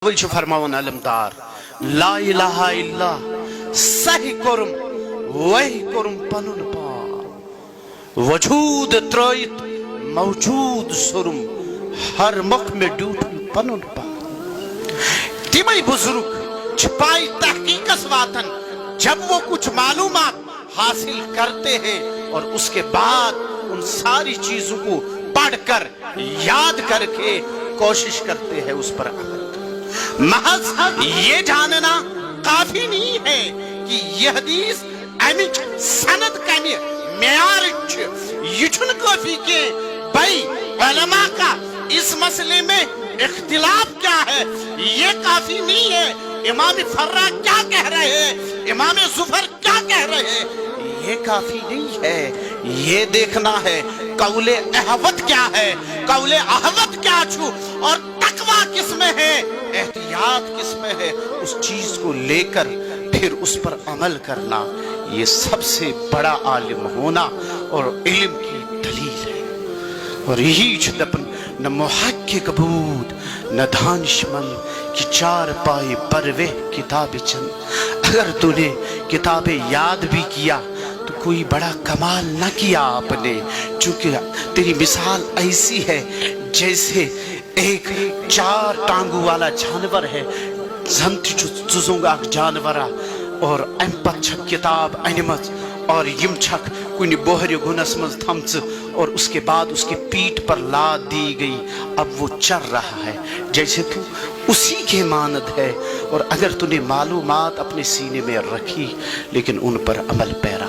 Avulcu fermavan alimdar La ilahe illa Sahi korum Vahi korum panun pa Vajud troit Mawjud surum Har mukh mein dootun panun pa Timai buzurg Chpai tahqiqas watan Jab wo kuch मालूमात हासिल करते हैं और उसके बाद उन सारी चीजों को पढ़कर याद करके कोशिश करते हैं उस पर अमल करना। महज ये जानना काफी नहीं है कि यह हदीस अमिच सनद कमी मेयार ये छुन काफी के भाई उलमा का इस मसले में इख्तिलाफ क्या है ये काफी नहीं है। इमाम फर्रा क्या कह रहे हैं, इमाम जुफर क्या कह रहे हैं, ये काफी नहीं है। ये देखना है कौले अहवत क्या है, कौले अहवत क्या छू और तकवा किसमें है, एहतियात किसमें है, उस चीज को लेकर फिर उस पर अमल करना ये सबसे बड़ा आलिम होना और इल्म की दलील है। और यही छदपन न मुहक्किक बूद न दानिशमंद कि चार पाए परवे किताब चंद। अगर तूने किताबें याद भी किया तो कोई बड़ा कमाल न किया आपने, चूंकि तेरी मिसाल ऐसी है जैसे एक चार टांगों वाला जानवर है, जंत चुजूंगा जानवरा और अम्पच्छक किताब अनिमत और यमछक कुनी बोहर गुनस मज थमच और उसके बाद उसकी पीठ पर लाद दी गई। अब वो चल रहा है जैसे तू उसी के मानद है। और अगर तूने मालूमात अपने सीने में रखी लेकिन उन पर अमल पैरा